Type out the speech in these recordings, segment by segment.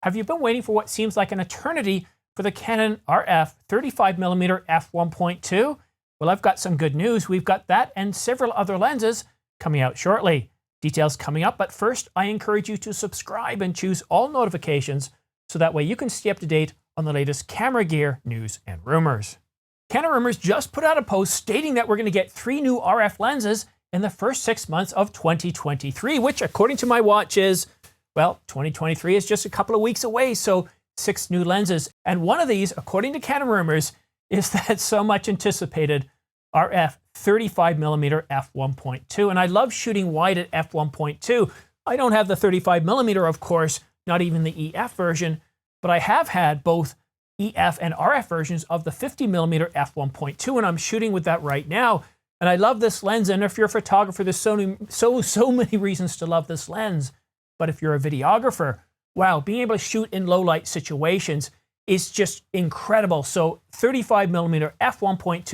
Have you been waiting for what seems like an eternity for the Canon RF 35mm F1.2? Well, I've got some good news. We've got that and several other lenses coming out shortly. Details coming up, but first I encourage you to subscribe and choose all notifications so that way you can stay up to date on the latest camera gear, news, and rumors. Canon Rumours just put out a post stating that we're going to get 3 new RF lenses in the first 6 months of 2023, which according to my watch is, well, 2023 is just a couple of weeks away, so 6 new lenses. And one of these, according to Canon Rumours, is that so much anticipated RF 35mm F1.2. And I love shooting wide at F1.2. I don't have the 35mm, of course, not even the EF version, but I have had both EF and RF versions of the 50mm F1.2, and I'm shooting with that right now. And I love this lens, and if you're a photographer, there's so many reasons to love this lens. But if you're a videographer, wow, being able to shoot in low light situations is just incredible. So 35mm F1.2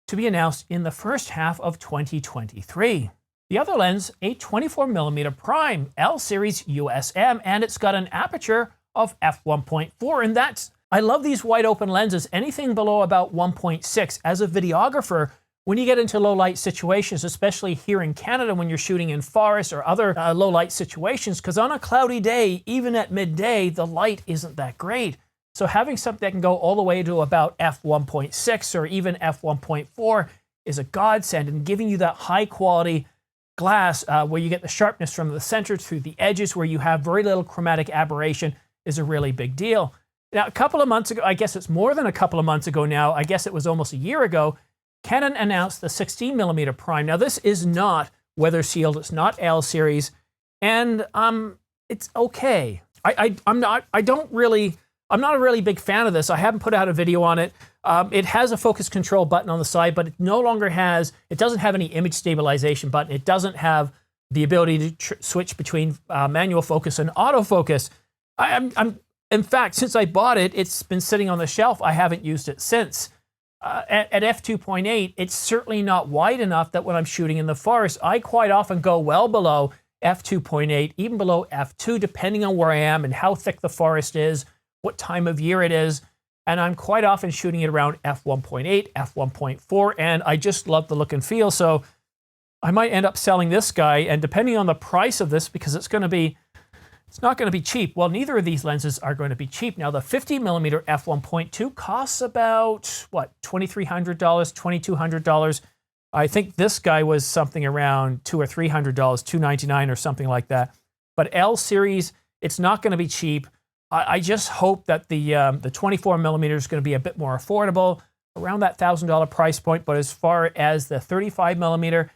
to be announced in the first half of 2023. The other lens, a 24mm prime L series USM, and it's got an aperture of f1.4, and I love these wide open lenses. Anything below about 1.6 as a videographer, when you get into low light situations, especially here in Canada when you're shooting in forests or other low light situations, because on a cloudy day, even at midday, the light isn't that great. So having something that can go all the way to about f1.6 or even f1.4 is a godsend, and giving you that high quality glass where you get the sharpness from the center through the edges where you have very little chromatic aberration is a really big deal. Now, a couple of months ago, I guess it's more than a couple of months ago now, I guess it was almost a year ago, Canon announced the 16mm prime. Now, this is not weather sealed, it's not L series, and it's okay. I'm not a really big fan of this. I haven't put out a video on it. It has a focus control button on the side, but it doesn't have any image stabilization button. It doesn't have the ability to switch between manual focus and autofocus. In fact, since I bought it, it's been sitting on the shelf. I haven't used it since. At f2.8, it's certainly not wide enough that when I'm shooting in the forest, I quite often go well below f2.8, even below f2, depending on where I am and how thick the forest is, what time of year it is. And I'm quite often shooting it around f1.8, f1.4, and I just love the look and feel. So I might end up selling this guy, and depending on the price of this, because it's not going to be cheap. Well, neither of these lenses are going to be cheap. Now, the 50mm f1.2 costs about, what, $2,300, $2,200. I think this guy was something around $200 or $300, $299 or something like that. But L series, it's not going to be cheap. I just hope that the 24mm is going to be a bit more affordable, around that $1,000 price point. But as far as the 35mm,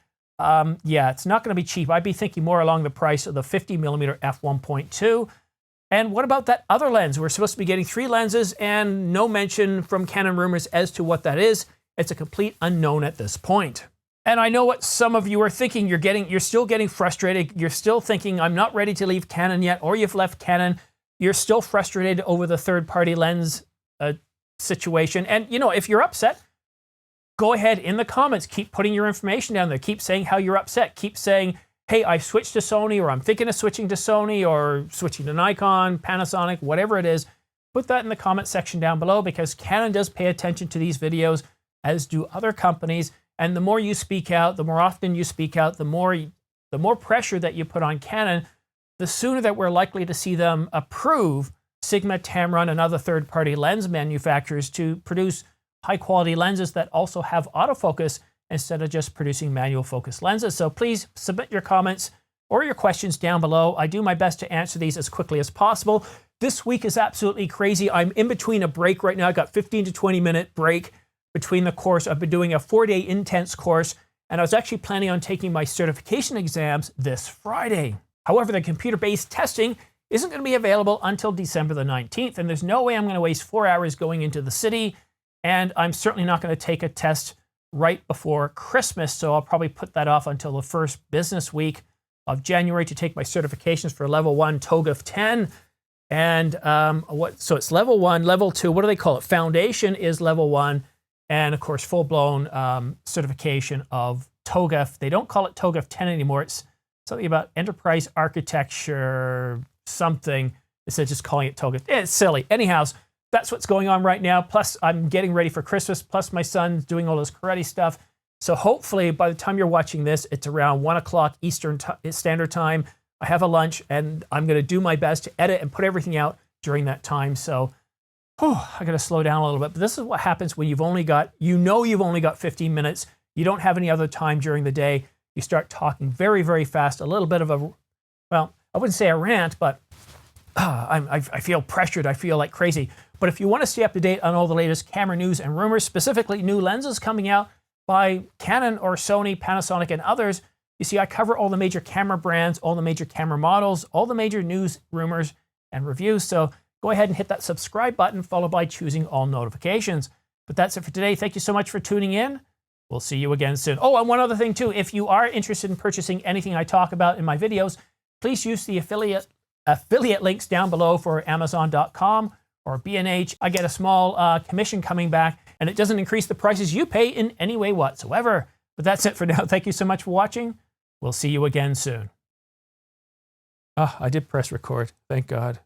yeah, it's not going to be cheap. I'd be thinking more along the price of the 50mm f1.2. And what about that other lens? We're supposed to be getting 3 lenses and no mention from Canon Rumours as to what that is. It's a complete unknown at this point. And I know what some of you are thinking. You're still getting frustrated. You're still thinking, I'm not ready to leave Canon yet, or you've left Canon. You're still frustrated over the third-party lens situation. And, you know, if you're upset, go ahead in the comments. Keep putting your information down there. Keep saying how you're upset. Keep saying, hey, I switched to Sony, or I'm thinking of switching to Sony, or switching to Nikon, Panasonic, whatever it is. Put that in the comment section down below, because Canon does pay attention to these videos, as do other companies. And the more you speak out, the more often you speak out, the more pressure that you put on Canon, the sooner that we're likely to see them approve Sigma, Tamron, and other third-party lens manufacturers to produce high-quality lenses that also have autofocus instead of just producing manual focus lenses. So please submit your comments or your questions down below. I do my best to answer these as quickly as possible. This week is absolutely crazy. I'm in between a break right now. I got 15 to 20-minute break between the course. I've been doing a 4-day intense course, and I was actually planning on taking my certification exams this Friday. However, the computer-based testing isn't going to be available until December the 19th, and there's no way I'm going to waste 4 hours going into the city, and I'm certainly not going to take a test right before Christmas, so I'll probably put that off until the first business week of January to take my certifications for level 1 TOGAF 10. And so it's level 1, level 2, what do they call it? Foundation is level 1, and of course full-blown certification of TOGAF. They don't call it TOGAF 10 anymore. It's something about enterprise architecture something. instead of just calling it toga. It's silly. Anyhow, that's what's going on right now. Plus, I'm getting ready for Christmas. Plus, my son's doing all this karate stuff. So hopefully, by the time you're watching this, it's around 1 o'clock Eastern Standard Time. I have a lunch, and I'm going to do my best to edit and put everything out during that time. So I got to slow down a little bit. But this is what happens when you've only got 15 minutes. You don't have any other time during the day. You start talking very, very fast. A little bit of a, well, I wouldn't say a rant, but I feel pressured. I feel like crazy. But if you want to stay up to date on all the latest camera news and rumors, specifically new lenses coming out by Canon or Sony, Panasonic, and others, you see I cover all the major camera brands, all the major camera models, all the major news, rumors, and reviews. So go ahead and hit that subscribe button, followed by choosing all notifications. But that's it for today. Thank you so much for tuning in. We'll see you again soon. Oh, and one other thing too, if you are interested in purchasing anything I talk about in my videos, please use the affiliate links down below for Amazon.com or B&H. I get a small commission coming back, and it doesn't increase the prices you pay in any way whatsoever. But that's it for now. Thank you so much for watching. We'll see you again soon. I did press record. Thank God.